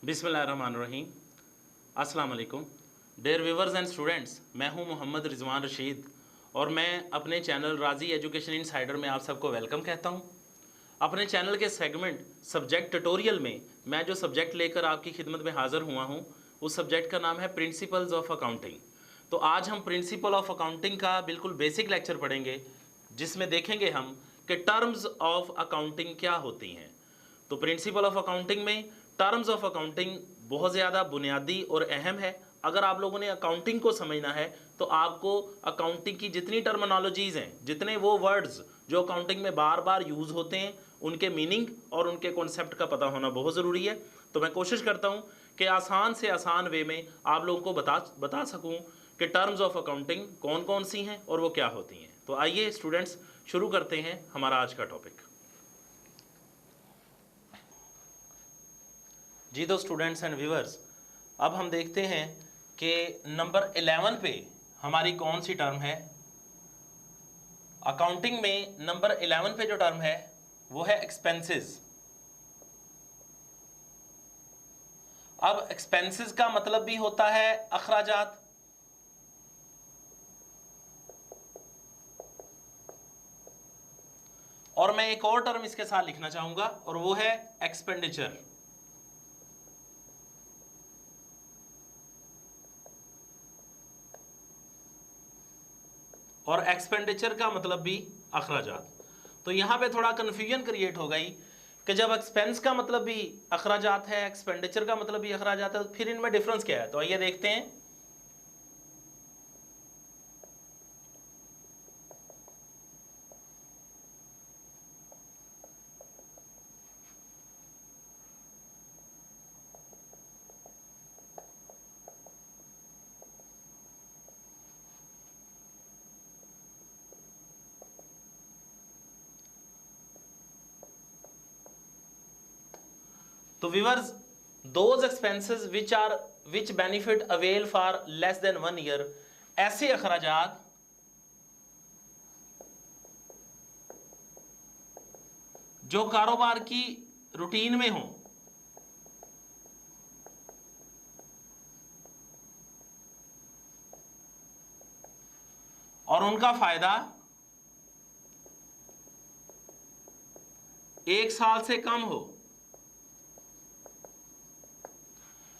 बिस्मिल्लाहिर्रहमानिर्रहीम। अस्सलाम वालेकुम डियर व्यूवर्स एंड स्टूडेंट्स, मैं हूं मोहम्मद रिजवान रशीद और मैं अपने चैनल राजी एजुकेशन इनसाइडर में आप सबको वेलकम कहता हूं। अपने चैनल के सेगमेंट सब्जेक्ट ट्यूटोरियल में मैं जो सब्जेक्ट लेकर आपकी खिदमत में हाज़िर हुआ हूं, उस सब्जेक्ट का नाम है प्रिंसिपल्स ऑफ अकाउंटिंग। तो आज हम प्रिंसिपल ऑफ अकाउंटिंग का बिल्कुल बेसिक लेक्चर पढ़ेंगे, जिसमें देखेंगे हम कि टर्म्स ऑफ अकाउंटिंग क्या होती हैं। तो प्रिंसिपल ऑफ अकाउंटिंग में टर्म्स ऑफ अकाउंटिंग बहुत ज़्यादा बुनियादी और अहम है। अगर आप लोगों ने अकाउंटिंग को समझना है तो आपको अकाउंटिंग की जितनी टर्मिनोलॉजीज़ हैं, जितने वो वर्ड्स जो अकाउंटिंग में बार बार यूज़ होते हैं, उनके मीनिंग और उनके कॉन्सेप्ट का पता होना बहुत ज़रूरी है। तो मैं कोशिश करता हूँ कि आसान से आसान वे में आप लोगों को बता सकूँ कि टर्म्स ऑफ अकाउंटिंग कौन कौन सी हैं और वो क्या होती हैं। तो आइए स्टूडेंट्स, शुरू करते हैं हमारा आज का टॉपिक। जी तो स्टूडेंट्स एंड व्यूअर्स, अब हम देखते हैं कि नंबर 11 पे हमारी कौन सी टर्म है। अकाउंटिंग में नंबर 11 पे जो टर्म है वो है एक्सपेंसेस। अब एक्सपेंसेस का मतलब भी होता है अखराजात, और मैं एक और टर्म इसके साथ लिखना चाहूंगा और वो है एक्सपेंडिचर। और एक्सपेंडिचर का मतलब भी अखराजात। तो यहां पे थोड़ा कंफ्यूजन क्रिएट हो गई कि जब एक्सपेंस का मतलब भी अखराजात है, एक्सपेंडिचर का मतलब भी अखराजात है, तो फिर इनमें डिफरेंस क्या है। तो आइए देखते हैं। तो viewers, those expenses which benefit avail for less than 1 year, ऐसे अखराजात जो कारोबार की रूटीन में हों और उनका फायदा 1 साल से कम हो।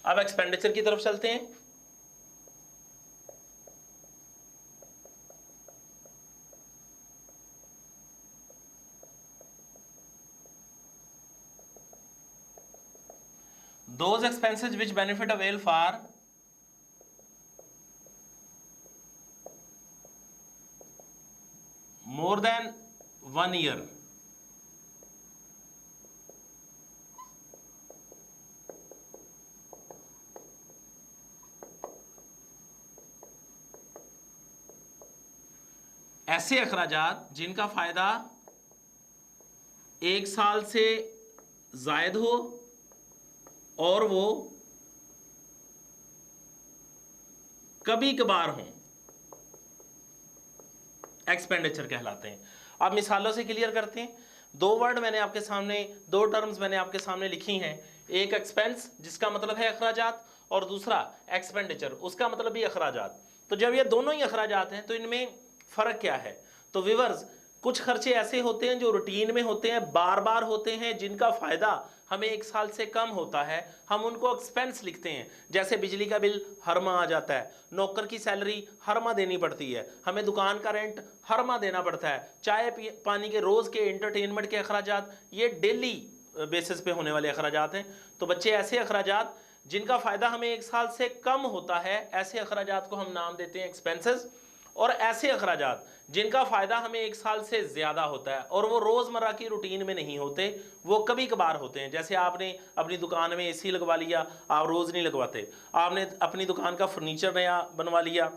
अब एक्सपेंडिचर की तरफ चलते हैं। Those expenses which benefit avail for more than 1 year, ऐसे अखराजात जिनका फायदा 1 साल से जायद हो और वो कभी कभार हों, एक्सपेंडिचर कहलाते हैं। अब मिसालों से क्लियर करते हैं। दो टर्म्स मैंने आपके सामने लिखी हैं। एक एक्सपेंस जिसका मतलब है अखराजात, और दूसरा एक्सपेंडिचर, उसका मतलब भी अखराजात। तो जब ये दोनों ही अखराजात हैं तो इनमें फर्क क्या है। तो व्यूअर्स, कुछ खर्चे ऐसे होते हैं जो रूटीन में होते हैं, बार बार होते हैं, जिनका फायदा हमें 1 साल से कम होता है, हम उनको एक्सपेंस लिखते हैं। जैसे बिजली का बिल हर माह आ जाता है, नौकर की सैलरी हर माह देनी पड़ती है, हमें दुकान का रेंट हर माह देना पड़ता है, चाय पानी के रोज के एंटरटेनमेंट के अखराजात, ये डेली बेसिस पे होने वाले अखराजात हैं। तो बच्चे, ऐसे अखराजात जिनका फायदा हमें 1 साल से कम होता है, ऐसे अखराजात को हम नाम देते हैं एक्सपेंसेस। और ऐसे अखराजात जिनका फायदा हमें 1 साल से ज्यादा होता है और वो रोजमर्रा की रूटीन में नहीं होते, वो कभी कभार होते हैं। जैसे आपने अपनी दुकान में एसी लगवा लिया, आप रोज नहीं लगवाते। आपने अपनी दुकान का फर्नीचर नया बनवा लिया,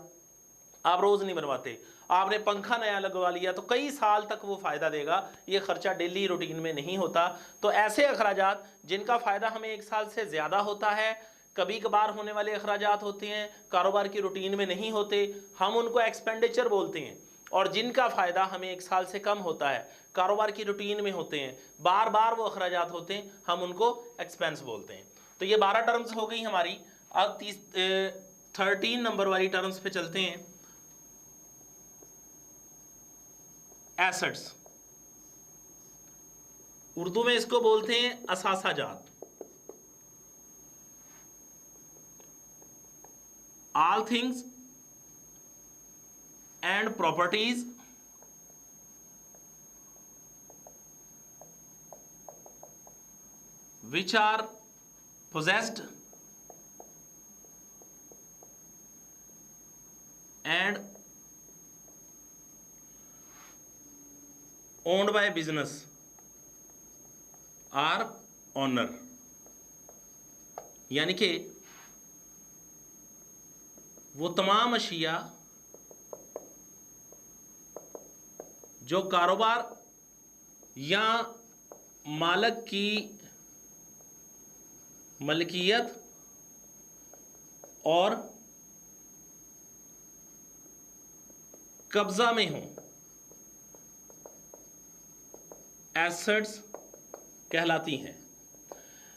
आप रोज नहीं बनवाते। आपने पंखा नया लगवा लिया, तो कई साल तक वो फायदा देगा। ये खर्चा डेली रूटीन में नहीं होता। तो ऐसे अखराजात जिनका फायदा हमें 1 साल से ज्यादा होता है, कभी कभार होने वाले अखराजात होते हैं, कारोबार की रूटीन में नहीं होते, हम उनको एक्सपेंडिचर बोलते हैं। और जिनका फायदा हमें 1 साल से कम होता है, कारोबार की रूटीन में होते हैं, बार बार वो अखराजात होते हैं, हम उनको एक्सपेंस बोलते हैं। तो ये 12 टर्म्स हो गई हमारी। अब 13 नंबर वाली टर्म्स पे चलते हैं। एसेट्स, उर्दू में इसको बोलते हैं असासाजात। All things and properties which are possessed and owned by business are owner। यानी कि वो तमाम अशिया जो कारोबार या मालिक की मलकियत और कब्जा में हो, एसेट्स कहलाती हैं।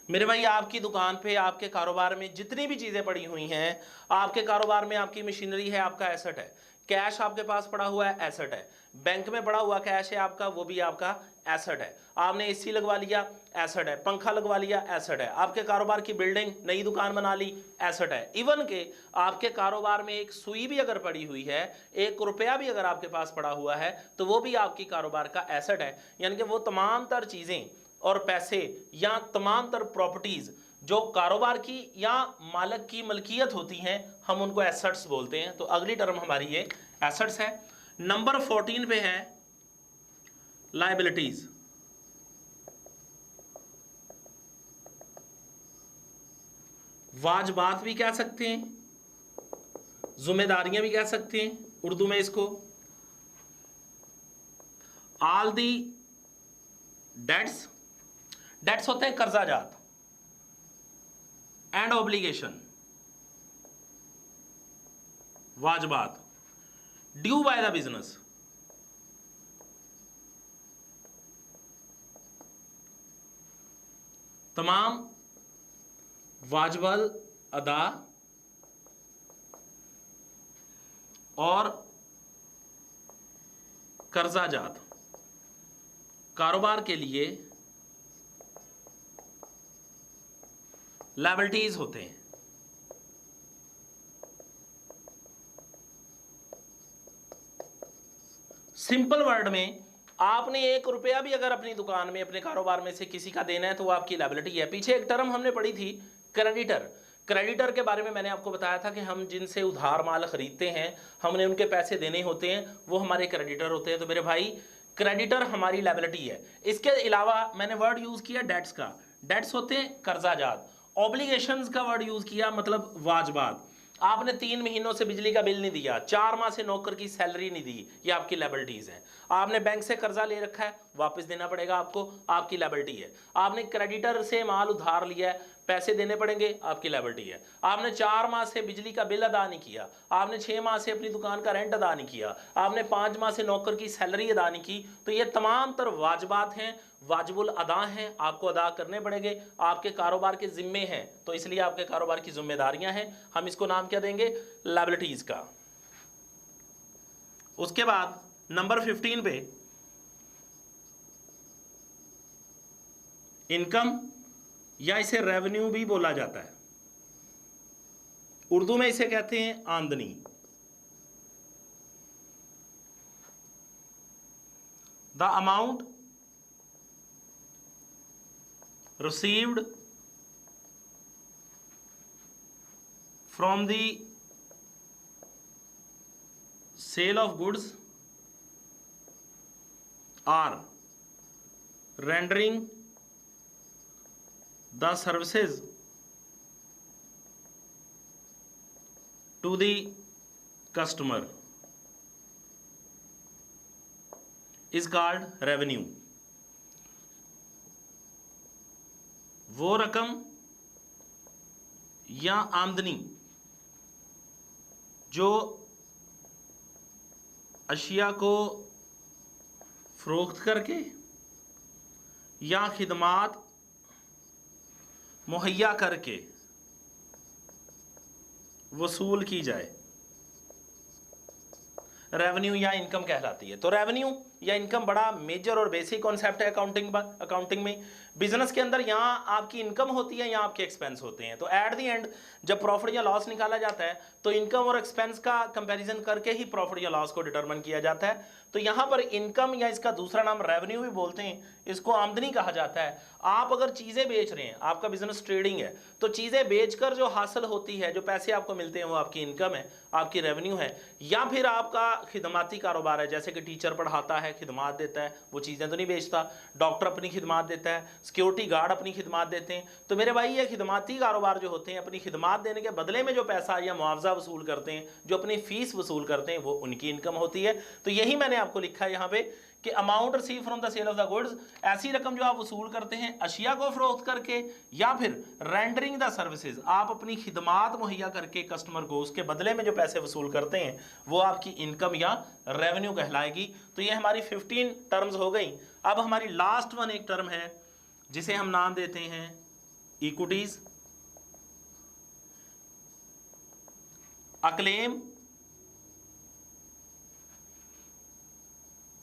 मेरे भाई, आपकी दुकान पे, आपके कारोबार में जितनी भी चीज़ें पड़ी हुई हैं, आपके कारोबार में आपकी मशीनरी है, आपका एसेट है। कैश आपके पास पड़ा हुआ है, एसेट है। बैंक में पड़ा हुआ कैश है आपका, वो भी आपका एसेट है। आपने एसी लगवा लिया, एसेट है। पंखा लगवा लिया, एसेट है। आपके कारोबार की बिल्डिंग, नई दुकान बना ली, एसेट है। इवन के आपके कारोबार में एक सुई भी अगर पड़ी हुई है, 1 रुपया भी अगर आपके पास पड़ा हुआ है, तो वो भी आपकी कारोबार का एसेट है। यानी कि वो तमाम तर चीज़ें और पैसे या तमाम तर प्रॉपर्टीज जो कारोबार की या मालिक की मलकियत होती हैं, हम उनको एसेट्स बोलते हैं। तो अगली टर्म हमारी ये एसेट्स है। नंबर 14 पे है लायबिलिटीज। वाजबात भी कह सकते हैं, जिम्मेदारियां भी कह सकते हैं उर्दू में इसको। ऑल दी डेट्स, डेट्स होते हैं कर्जाजात, एंड ऑब्लिगेशन वाजबात, ड्यू बाय द बिजनेस, तमाम वाजबल अदा और कर्जाजात कारोबार के लिए लायबिलिटीज होते हैं। सिंपल वर्ड में, आपने 1 रुपया भी अगर अपनी दुकान में, अपने कारोबार में से किसी का देना है, तो वो आपकी लायबिलिटी है। पीछे एक टर्म हमने पढ़ी थी, क्रेडिटर। क्रेडिटर के बारे में मैंने आपको बताया था कि हम जिनसे उधार माल खरीदते हैं, हमने उनके पैसे देने होते हैं, वो हमारे क्रेडिटर होते हैं। तो मेरे भाई, क्रेडिटर हमारी लायबिलिटी है। इसके अलावा मैंने वर्ड यूज किया डेट्स का। डेट्स होते हैं कर्जाजात। ऑब्लिगेशंस का वर्ड यूज किया, मतलब वाजबात। आपने 3 महीनों से बिजली का बिल नहीं दिया, 4 माह से नौकर की सैलरी नहीं दी, ये आपकी लायबिलिटीज है। आपने बैंक से कर्जा ले रखा है, वापस देना पड़ेगा आपको, आपकी लायबिलिटी है। आपने क्रेडिटर से माल उधार लिया है, पैसे देने पड़ेंगे, आपकी लायबिलिटी है। आपने 4 माह से बिजली का बिल अदा नहीं किया, आपने 6 माह से अपनी दुकान का रेंट अदा नहीं किया, आपने 5 माह से नौकर की सैलरी अदा नहीं की, तो ये तमाम तर वाजबात हैं, वाजिबुल अदा हैं, आपको अदा करने पड़ेंगे, आपके कारोबार के जिम्मे हैं। तो इसलिए आपके कारोबार की जिम्मेदारियां हैं, हम इसको नाम क्या देंगे, लायबिलिटीज का। उसके बाद नंबर 15 पे इनकम, या इसे रेवेन्यू भी बोला जाता है। उर्दू में इसे कहते हैं आमदनी। The amount received from the sale of goods or rendering the services to the customer is called revenue। वो रकम या आमदनी जो अशिया को फरोख्त करके या खिदमात मुहैया करके वसूल की जाए, रेवेन्यू या इनकम कहलाती है। तो रेवेन्यू या इनकम बड़ा मेजर और बेसिक कॉन्सेप्ट है अकाउंटिंग में। बिजनेस के अंदर यहाँ आपकी इनकम होती है, यहाँ आपके एक्सपेंस होते हैं। तो एट द एंड जब प्रॉफिट या लॉस निकाला जाता है तो इनकम और एक्सपेंस का कंपैरिजन करके ही प्रॉफिट या लॉस को डिटरमाइन किया जाता है। तो यहाँ पर इनकम या इसका दूसरा नाम रेवेन्यू भी बोलते हैं, इसको आमदनी कहा जाता है। आप अगर चीज़ें बेच रहे हैं, आपका बिजनेस ट्रेडिंग है, तो चीज़ें बेचकर जो हासिल होती है, जो पैसे आपको मिलते हैं, वो आपकी इनकम है, आपकी रेवेन्यू है। या फिर आपका खिदमती कारोबार है, जैसे कि टीचर पढ़ाता है, खिदमत देता है, वो चीज़ें तो नहीं बेचता। डॉक्टर अपनी खिदमत देता है, सिक्योरिटी गार्ड अपनी खिदमत देते हैं। तो मेरे भाई ये खिदमती कारोबार जो होते हैं, अपनी खिदमत देने के बदले में जो पैसा या मुआवजा वसूल करते हैं, जो अपनी फीस वसूल करते हैं, वो उनकी इनकम होती है। तो यही मैंने आपको लिखा है यहाँ पे कि amount receive from the sale of the goods, ऐसी रकम जो आप वसूल करते हैं अशिया को फरोख्त करके, या फिर रेंडरिंग द सर्विसेज, आप अपनी खिदमत मुहैया करके कस्टमर को उसके बदले में जो पैसे वसूल करते हैं, वो आपकी इनकम या रेवेन्यू कहलाएगी। तो ये हमारी 15 टर्म्स हो गई। अब हमारी लास्ट वन एक टर्म है जिसे हम नाम देते हैं equities. A claim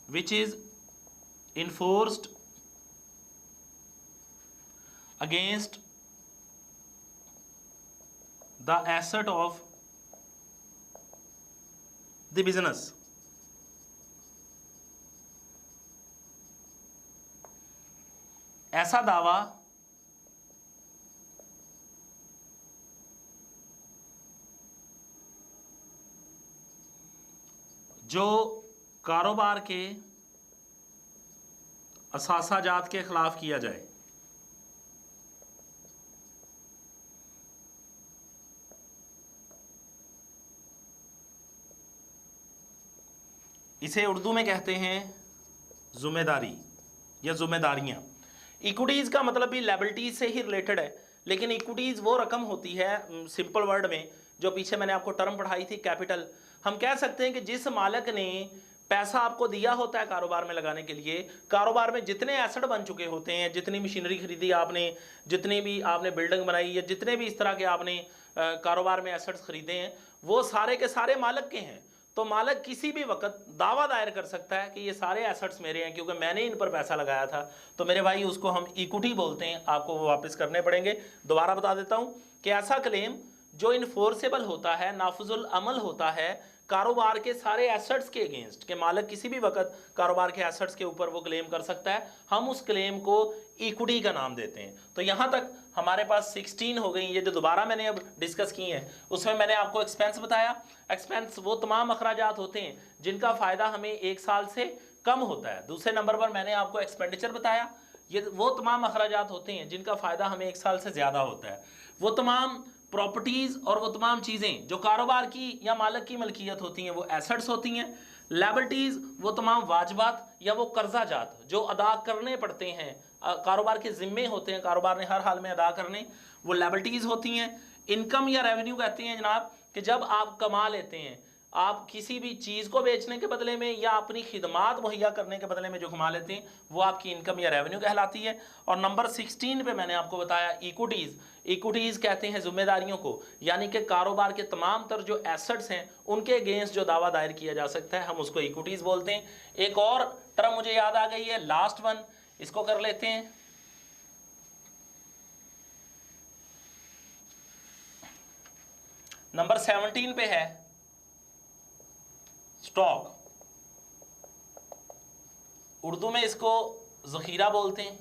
which is enforced against the asset of the business. ऐसा दावा जो कारोबार के असासाजात के खिलाफ किया जाए, इसे उर्दू में कहते हैं जिम्मेदारी या जिम्मेदारियां। इक्विटीज का मतलब भी लायबिलिटीज से ही रिलेटेड है, लेकिन इक्विटीज वो रकम होती है, सिंपल वर्ड में, जो पीछे मैंने आपको टर्म पढ़ाई थी कैपिटल। हम कह सकते हैं कि जिस मालिक ने पैसा आपको दिया होता है कारोबार में लगाने के लिए, कारोबार में जितने एसेट बन चुके होते हैं, जितनी मशीनरी खरीदी आपने, जितनी भी आपने बिल्डिंग बनाई, या जितने भी इस तरह के आपने कारोबार में एसेट्स खरीदे हैं, वो सारे के सारे मालिक के हैं। तो मालिक किसी भी वक्त दावा दायर कर सकता है कि ये सारे एसेट्स मेरे हैं क्योंकि मैंने इन पर पैसा लगाया था। तो मेरे भाई उसको हम इक्विटी बोलते हैं, आपको वो वापस करने पड़ेंगे। दोबारा बता देता हूं कि ऐसा क्लेम जो इन्फोर्सेबल होता है, नाफुजुल अमल होता है कारोबार के सारे एसेट्स के अगेंस्ट, के मालिक किसी भी वक्त कारोबार के एसेट्स के ऊपर वो क्लेम कर सकता है, हम उस क्लेम को इक्विटी का नाम देते हैं। तो यहां तक हमारे पास 16 हो गई। ये जो दोबारा मैंने अब डिस्कस की हैं, उसमें मैंने आपको एक्सपेंस बताया। एक्सपेंस वो तमाम अखराजात होते हैं जिनका फायदा हमें 1 साल से कम होता है। दूसरे नंबर पर मैंने आपको एक्सपेंडिचर बताया, ये वो तमाम अखराजात होते हैं जिनका फायदा हमें 1 साल से ज्यादा होता है। वो तमाम प्रॉपर्टीज और वो तमाम चीज़ें जो कारोबार की या मालिक की मलकियत होती हैं, वो एसेट्स होती हैं। लायबिलिटीज वो तमाम वाजबात या वो कर्जाजात जो अदा करने पड़ते हैं, कारोबार के जिम्मे होते हैं, कारोबार ने हर हाल में अदा करने, वो लायबिलिटीज होती हैं। इनकम या रेवेन्यू कहते हैं जनाब कि जब आप कमा लेते हैं, आप किसी भी चीज़ को बेचने के बदले में या अपनी खिदमात मुहैया करने के बदले में जो कमा लेते हैं, वो आपकी इनकम या रेवेन्यू कहलाती है। और नंबर 16 पे मैंने आपको बताया इक्विटीज़। इक्विटीज़ कहते हैं जिम्मेदारियों को, यानी कि कारोबार के तमाम तर जो एसेट्स हैं उनके अगेंस्ट जो दावा दायर किया जा सकता है, हम उसको इक्विटीज़ बोलते हैं। एक और टर्म मुझे याद आ गई है, लास्ट वन, इसको कर लेते हैं। नंबर 17 पे है स्टॉक। उर्दू में इसको ज़ख़ीरा बोलते हैं।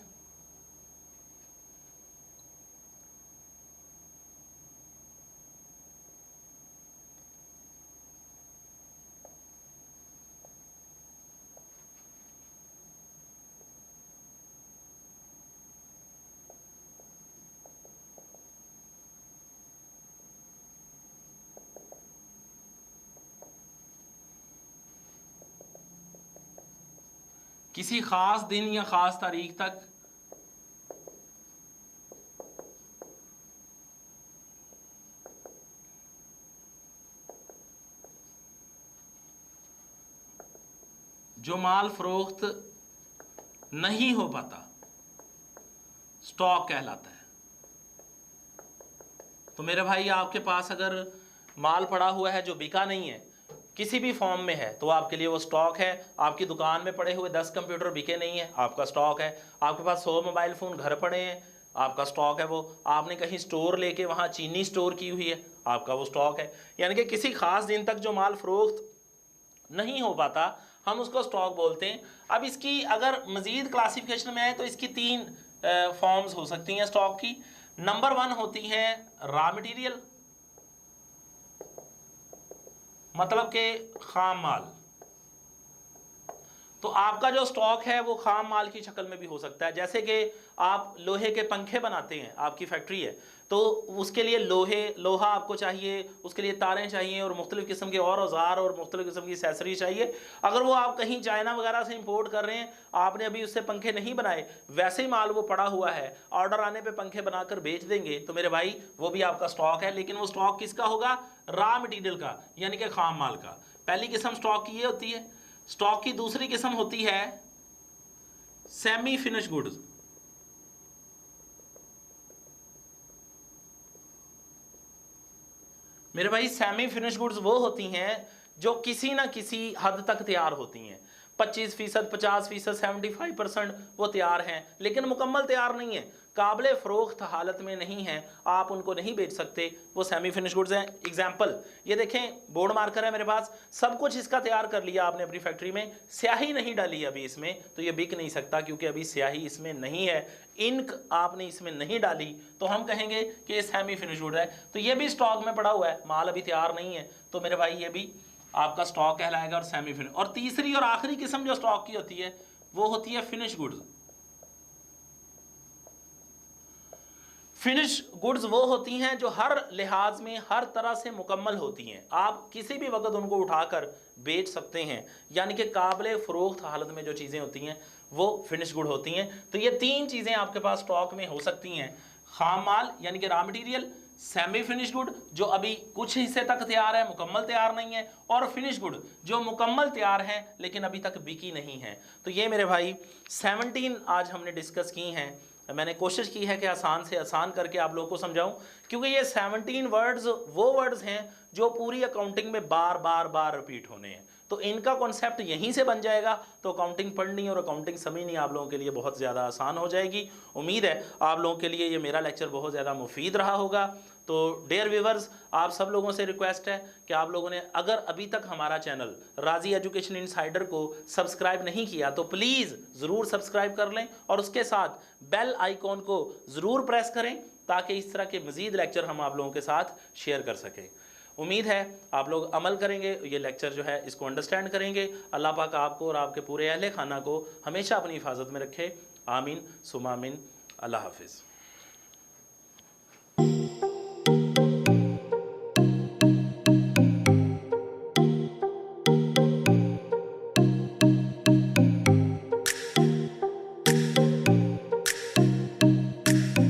किसी खास दिन या खास तारीख तक जो माल फरोख्त नहीं हो पाता, स्टॉक कहलाता है। तो मेरे भाई आपके पास अगर माल पड़ा हुआ है जो बिका नहीं है, किसी भी फॉर्म में है, तो आपके लिए वो स्टॉक है। आपकी दुकान में पड़े हुए 10 कंप्यूटर बिके नहीं है, आपका स्टॉक है। आपके पास 100 मोबाइल फ़ोन घर पड़े हैं, आपका स्टॉक है वो। आपने कहीं स्टोर लेके वहाँ चीनी स्टोर की हुई है, आपका वो स्टॉक है। यानी कि किसी खास दिन तक जो माल फरोख्त नहीं हो पाता, हम उसको स्टॉक बोलते हैं। अब इसकी अगर मज़ीद क्लासिफिकेशन में आए तो इसकी 3 फॉर्म्स हो सकती हैं स्टॉक की। नंबर 1 होती है रॉ मटेरियल, मतलब के खाम माल। तो आपका जो स्टॉक है वो खाम माल की शक्ल में भी हो सकता है। जैसे कि आप लोहे के पंखे बनाते हैं, आपकी फैक्ट्री है, तो उसके लिए लोहा आपको चाहिए, उसके लिए तारें चाहिए और मुख्तलिफ़ किस्म के और औजार और मुख्तलिफ़ किस्म की एसेसरी चाहिए। अगर वो आप कहीं चाइना वगैरह से इंपोर्ट कर रहे हैं, आपने अभी उससे पंखे नहीं बनाए, वैसे ही माल वो पड़ा हुआ है, ऑर्डर आने पर पंखे बनाकर बेच देंगे, तो मेरे भाई वो भी आपका स्टॉक है। लेकिन वो स्टॉक किसका होगा? रॉ मटीरियल का, यानी कि खाम माल का। पहली किस्म स्टॉक की ये होती है। स्टॉक की दूसरी किस्म होती है सेमी फिनिश गुड्स। मेरे भाई सेमी फिनिश गुड्स वो होती हैं जो किसी ना किसी हद तक तैयार होती हैं। 25%, 50%, 75% वो तैयार हैं, लेकिन मुकम्मल तैयार नहीं है, काबिल फ़रोख्त हालत में नहीं है, आप उनको नहीं बेच सकते, वो सेमी फिनिश गुड्स हैं। एग्जाम्पल ये देखें, बोर्ड मार्कर है मेरे पास, सब कुछ इसका तैयार कर लिया आपने अपनी फैक्ट्री में, स्याही नहीं डाली अभी इसमें, तो ये बिक नहीं सकता क्योंकि अभी स्याही इसमें नहीं है, इंक आपने इसमें नहीं डाली, तो हम कहेंगे कि ये सेमी फिनिश गुड है। तो ये भी स्टॉक में पड़ा हुआ है, माल अभी तैयार नहीं है, तो मेरे भाई ये भी आपका स्टॉक कहलाएगा और सेमी फिनिश। और तीसरी और आखिरी किस्म जो स्टॉक की होती है वो होती है फिनिश गुड्स। फिनिश गुड्स वो होती हैं जो हर लिहाज में हर तरह से मुकम्मल होती हैं, आप किसी भी वक्त उनको उठाकर बेच सकते हैं, यानी कि काबिल फ़रोख्त हालत में जो चीज़ें होती हैं वो फिनिश गुड होती हैं। तो ये 3 चीज़ें आपके पास स्टॉक में हो सकती हैं, खाम माल यानी कि raw material, semi finish good जो अभी कुछ हिस्से तक तैयार है, मुकम्मल तैयार नहीं है, और फिनिश गुड जो मुकम्मल तैयार है लेकिन अभी तक बिकी नहीं है। तो ये मेरे भाई 17 आज हमने डिस्कस की हैं। मैंने कोशिश की है कि आसान से आसान करके आप लोगों को समझाऊं, क्योंकि ये 17 वर्ड्स वो वर्ड्स हैं जो पूरी अकाउंटिंग में बार बार बार रिपीट होने हैं, तो इनका कॉन्सेप्ट यहीं से बन जाएगा, तो अकाउंटिंग पढ़नी और अकाउंटिंग समझनी आप लोगों के लिए बहुत ज़्यादा आसान हो जाएगी। उम्मीद है आप लोगों के लिए ये मेरा लेक्चर बहुत ज़्यादा मुफीद रहा होगा। तो डियर व्यूवर्स, आप सब लोगों से रिक्वेस्ट है कि आप लोगों ने अगर अभी तक हमारा चैनल राजी एजुकेशन इनसाइडर को सब्सक्राइब नहीं किया तो प्लीज़ ज़रूर सब्सक्राइब कर लें और उसके साथ बेल आइकॉन को ज़रूर प्रेस करें ताकि इस तरह के मज़ीद लेक्चर हम आप लोगों के साथ शेयर कर सकें। उम्मीद है आप लोग अमल करेंगे, ये लेक्चर जो है इसको अंडरस्टैंड करेंगे। अल्लाह पाक आपको और आपके पूरे अहले खाना को हमेशा अपनी हिफाजत में रखे। आमीन सुमा आमीन। अल्लाह हाफिज़।